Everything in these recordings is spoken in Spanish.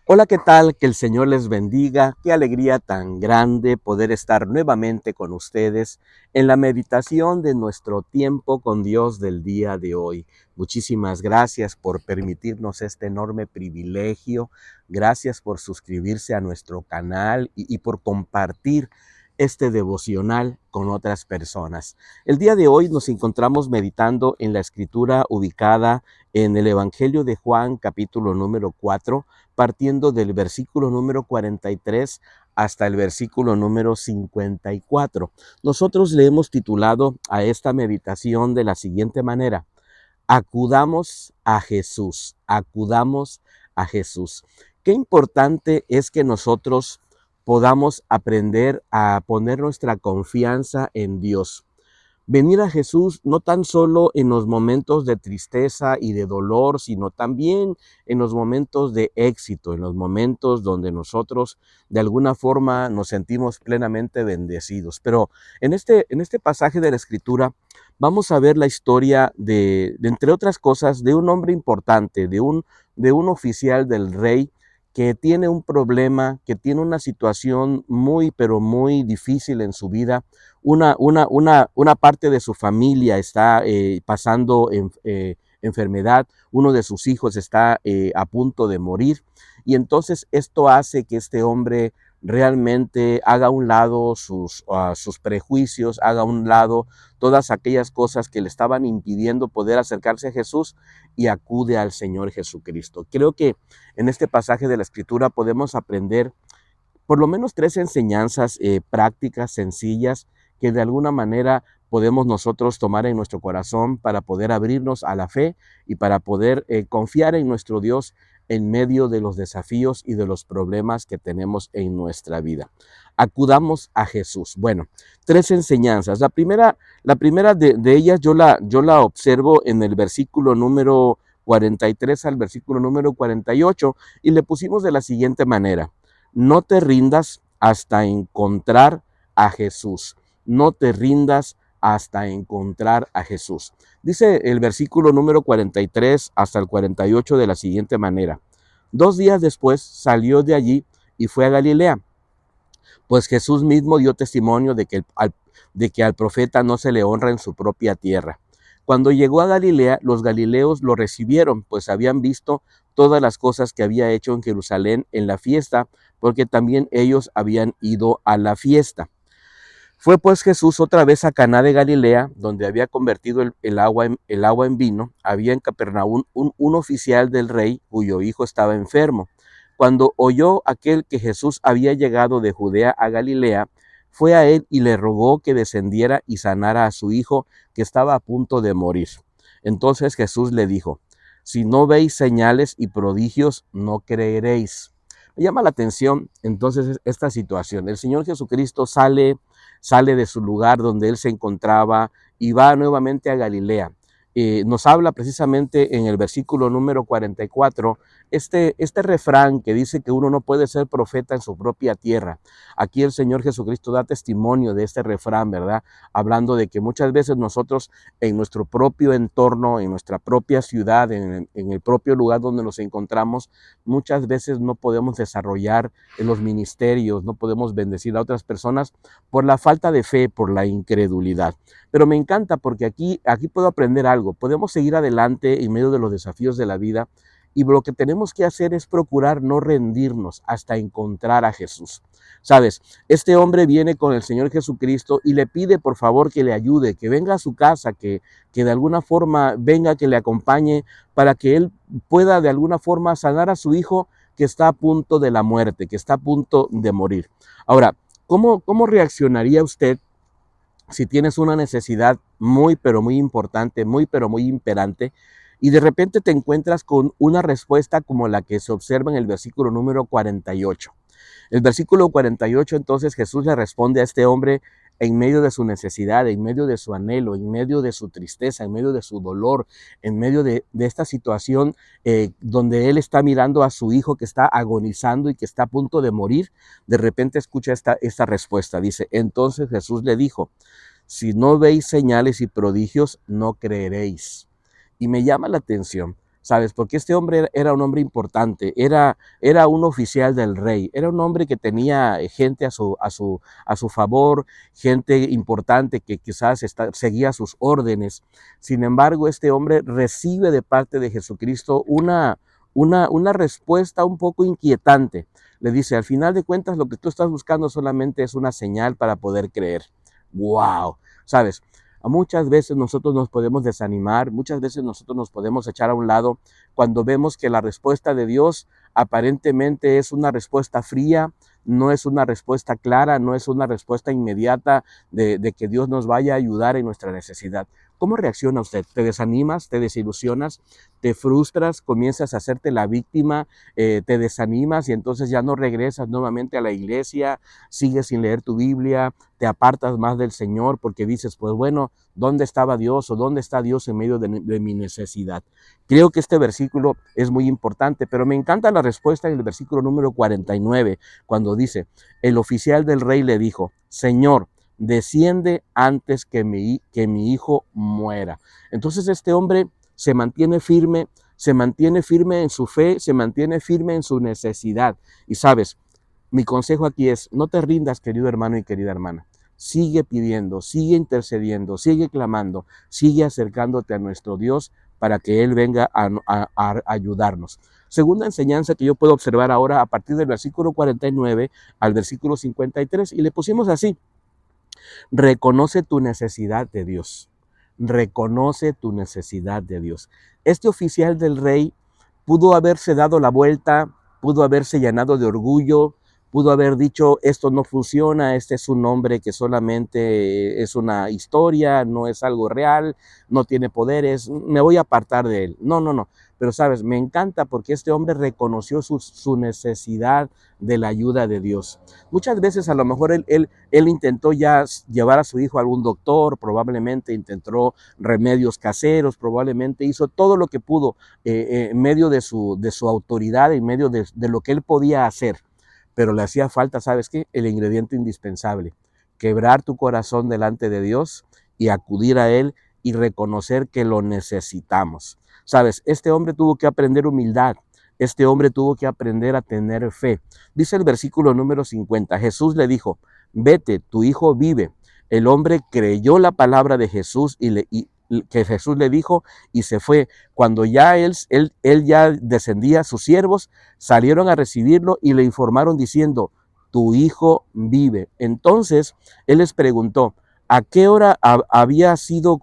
Hola, ¿qué tal? Que el Señor les bendiga. Qué alegría tan grande poder estar nuevamente con ustedes en la meditación de nuestro tiempo con Dios del día de hoy. Muchísimas gracias por permitirnos este enorme privilegio. Gracias por suscribirse a nuestro canal y por compartir este devocional con otras personas. El día de hoy nos encontramos meditando en la escritura ubicada en el Evangelio de Juan, capítulo número 4, partiendo del versículo número 43 hasta el versículo número 54. Nosotros le hemos titulado a esta meditación de la siguiente manera: acudamos a Jesús, acudamos a Jesús. Qué importante es que nosotros podamos aprender a poner nuestra confianza en Dios. Venir a Jesús no tan solo en los momentos de tristeza y de dolor, sino también en los momentos de éxito, en los momentos donde nosotros de alguna forma nos sentimos plenamente bendecidos. Pero en este pasaje de la Escritura vamos a ver la historia entre otras cosas, de un hombre importante, de un oficial del rey que tiene un problema, que tiene una situación muy, pero muy difícil en su vida. Una parte de su familia está pasando enfermedad, uno de sus hijos está a punto de morir, y entonces esto hace que este hombre realmente haga a un lado sus prejuicios, haga a un lado todas aquellas cosas que le estaban impidiendo poder acercarse a Jesús, y acude al Señor Jesucristo. Creo que en este pasaje de la Escritura podemos aprender por lo menos tres enseñanzas prácticas, sencillas, que de alguna manera podemos nosotros tomar en nuestro corazón para poder abrirnos a la fe y para poder confiar en nuestro Dios en medio de los desafíos y de los problemas que tenemos en nuestra vida. Acudamos a Jesús. Bueno, tres enseñanzas. La primera de ellas yo la observo en el versículo número 43 al versículo número 48, y le pusimos de la siguiente manera: no te rindas hasta encontrar a Jesús. No te rindas hasta encontrar a Jesús. Dice el versículo número 43 hasta el 48 de la siguiente manera: 2 días después salió de allí y fue a Galilea, pues Jesús mismo dio testimonio de que al profeta no se le honra en su propia tierra. Cuando llegó a Galilea, los galileos lo recibieron, pues habían visto todas las cosas que había hecho en Jerusalén en la fiesta, porque también ellos habían ido a la fiesta. Fue pues Jesús otra vez a Caná de Galilea, donde había convertido el agua en vino. Había en Capernaum un oficial del rey cuyo hijo estaba enfermo. Cuando oyó aquel que Jesús había llegado de Judea a Galilea, fue a él y le rogó que descendiera y sanara a su hijo, que estaba a punto de morir. Entonces Jesús le dijo: si no veis señales y prodigios, no creeréis. Me llama la atención entonces esta situación. El Señor Jesucristo sale de su lugar donde él se encontraba y va nuevamente a Galilea. Nos habla precisamente en el versículo número 44 este refrán que dice que uno no puede ser profeta en su propia tierra. Aquí el Señor Jesucristo da testimonio de este refrán, ¿verdad? Hablando de que muchas veces nosotros en nuestro propio entorno, en nuestra propia ciudad, en el propio lugar donde nos encontramos, muchas veces no podemos desarrollar en los ministerios, no podemos bendecir a otras personas por la falta de fe, por la incredulidad. Pero me encanta porque aquí puedo aprender algo. Podemos seguir adelante en medio de los desafíos de la vida, y lo que tenemos que hacer es procurar no rendirnos hasta encontrar a Jesús. Sabes, este hombre viene con el Señor Jesucristo y le pide por favor que le ayude, que venga a su casa, que de alguna forma venga, que le acompañe para que él pueda de alguna forma sanar a su hijo, que está a punto de la muerte, que está a punto de morir. Ahora, ¿cómo reaccionaría usted si tienes una necesidad muy, pero muy importante, muy, pero muy imperante, y de repente te encuentras con una respuesta como la que se observa en el versículo número 48? El versículo 48, entonces Jesús le responde a este hombre en medio de su necesidad, en medio de su anhelo, en medio de su tristeza, en medio de su dolor, en medio de esta situación donde él está mirando a su hijo que está agonizando y que está a punto de morir. De repente escucha esta respuesta. Dice: entonces Jesús le dijo: si no veis señales y prodigios, no creeréis. Y me llama la atención ¿sabes? Porque este hombre era un hombre importante, era un oficial del rey, era un hombre que tenía gente a su favor, gente importante que quizás seguía sus órdenes. Sin embargo, este hombre recibe de parte de Jesucristo una respuesta un poco inquietante. Le dice, al final de cuentas, lo que tú estás buscando solamente es una señal para poder creer. ¡Wow! ¿Sabes? Muchas veces nosotros nos podemos desanimar, muchas veces nosotros nos podemos echar a un lado cuando vemos que la respuesta de Dios aparentemente es una respuesta fría, no es una respuesta clara, no es una respuesta inmediata de que Dios nos vaya a ayudar en nuestra necesidad. ¿Cómo reacciona usted? ¿Te desanimas? ¿Te desilusionas? ¿Te frustras? ¿Comienzas a hacerte la víctima? ¿Te desanimas y entonces ya no regresas nuevamente a la iglesia? ¿Sigues sin leer tu Biblia? ¿Te apartas más del Señor porque dices, pues bueno, ¿dónde estaba Dios o dónde está Dios en medio de mi necesidad? Creo que este versículo es muy importante, pero me encanta la respuesta en el versículo número 49, cuando dice, el oficial del rey le dijo, Señor, desciende antes que mi hijo muera. Entonces este hombre se mantiene firme en su fe, se mantiene firme en su necesidad. Y sabes, mi consejo aquí es, no te rindas, querido hermano y querida hermana. Sigue pidiendo, sigue intercediendo, sigue clamando, sigue acercándote a nuestro Dios para que Él venga a ayudarnos. Segunda enseñanza que yo puedo observar ahora a partir del versículo 49 al versículo 53, y le pusimos así, reconoce tu necesidad de Dios. Reconoce tu necesidad de Dios. Este oficial del rey pudo haberse dado la vuelta, pudo haberse llenado de orgullo, pudo haber dicho, esto no funciona, este es un hombre que solamente es una historia, no es algo real, no tiene poderes, me voy a apartar de él. No, no, no. Pero sabes, me encanta porque este hombre reconoció su necesidad de la ayuda de Dios. Muchas veces a lo mejor él intentó ya llevar a su hijo a algún doctor, probablemente intentó remedios caseros, probablemente hizo todo lo que pudo en medio de su autoridad, en medio de lo que él podía hacer. Pero le hacía falta, ¿sabes qué? El ingrediente indispensable, quebrar tu corazón delante de Dios y acudir a Él y reconocer que lo necesitamos. ¿Sabes? Este hombre tuvo que aprender humildad. Este hombre tuvo que aprender a tener fe. Dice el versículo número 50, Jesús le dijo, vete, tu hijo vive. El hombre creyó la palabra de Jesús que Jesús le dijo y se fue. Cuando ya él ya descendía, sus siervos salieron a recibirlo y le informaron diciendo, tu hijo vive. Entonces él les preguntó, ¿a qué hora había sido,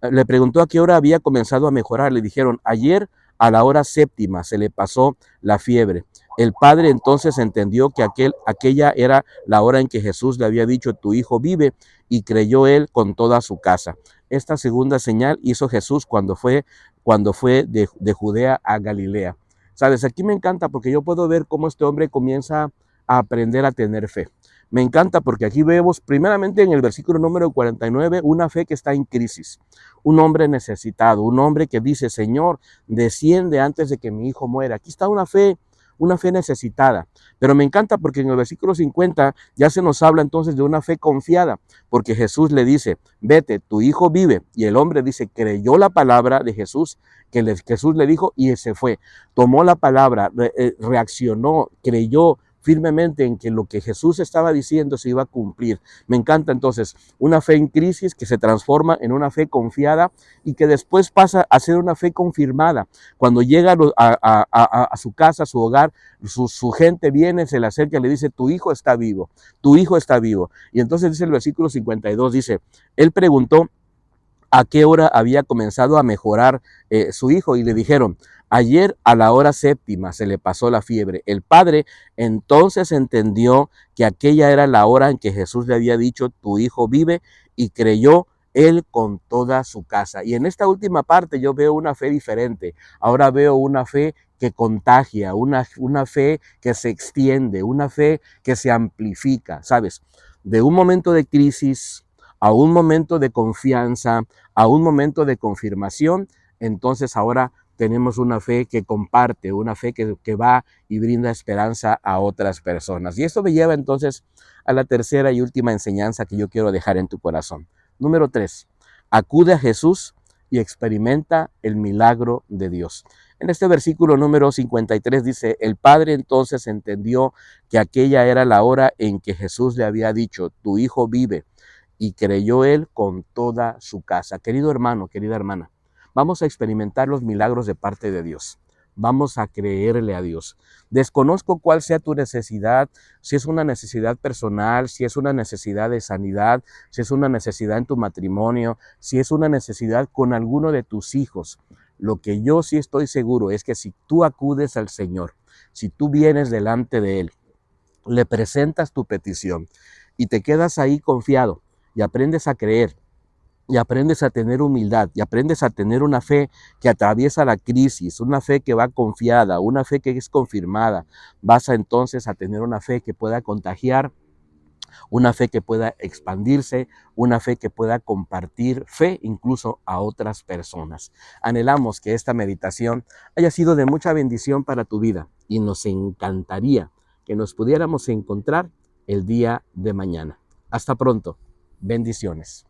le preguntó a qué hora había comenzado a mejorar? Le dijeron, ayer a la hora séptima se le pasó la fiebre. El padre entonces entendió que aquella era la hora en que Jesús le había dicho, tu hijo vive, y creyó él con toda su casa. Esta segunda señal hizo Jesús cuando fue de Judea a Galilea. Sabes, aquí me encanta porque yo puedo ver cómo este hombre comienza a aprender a tener fe. Me encanta porque aquí vemos primeramente en el versículo número 49 una fe que está en crisis, un hombre necesitado, un hombre que dice, Señor, desciende antes de que mi hijo muera. Aquí está una fe necesitada. Pero me encanta porque en el versículo 50 ya se nos habla entonces de una fe confiada, porque Jesús le dice, vete, tu hijo vive. Y el hombre dice, creyó la palabra de Jesús, Jesús le dijo y se fue. Tomó la palabra, reaccionó, creyó firmemente en que lo que Jesús estaba diciendo se iba a cumplir. Me encanta entonces una fe en crisis que se transforma en una fe confiada y que después pasa a ser una fe confirmada. Cuando llega a su casa, a su hogar, su gente viene, se le acerca y le dice, tu hijo está vivo, tu hijo está vivo. Y entonces dice el versículo 52, dice, él preguntó a qué hora había comenzado a mejorar su hijo y le dijeron, ayer a la hora séptima se le pasó la fiebre. El padre entonces entendió que aquella era la hora en que Jesús le había dicho, tu hijo vive, y creyó él con toda su casa. Y en esta última parte yo veo una fe diferente. Ahora veo una fe que contagia, una fe que se extiende, una fe que se amplifica, ¿sabes? De un momento de crisis a un momento de confianza, a un momento de confirmación, entonces ahora tenemos una fe que comparte, una fe que va y brinda esperanza a otras personas. Y esto me lleva entonces a la tercera y última enseñanza que yo quiero dejar en tu corazón. Número 3, acude a Jesús y experimenta el milagro de Dios. En este versículo número 53 dice, el padre entonces entendió que aquella era la hora en que Jesús le había dicho, tu hijo vive, y creyó él con toda su casa. Querido hermano, querida hermana, vamos a experimentar los milagros de parte de Dios. Vamos a creerle a Dios. Desconozco cuál sea tu necesidad, si es una necesidad personal, si es una necesidad de sanidad, si es una necesidad en tu matrimonio, si es una necesidad con alguno de tus hijos. Lo que yo sí estoy seguro es que si tú acudes al Señor, si tú vienes delante de Él, le presentas tu petición y te quedas ahí confiado y aprendes a creer, y aprendes a tener humildad, y aprendes a tener una fe que atraviesa la crisis, una fe que va confiada, una fe que es confirmada, vas a entonces a tener una fe que pueda contagiar, una fe que pueda expandirse, una fe que pueda compartir fe incluso a otras personas. Anhelamos que esta meditación haya sido de mucha bendición para tu vida y nos encantaría que nos pudiéramos encontrar el día de mañana. Hasta pronto. Bendiciones.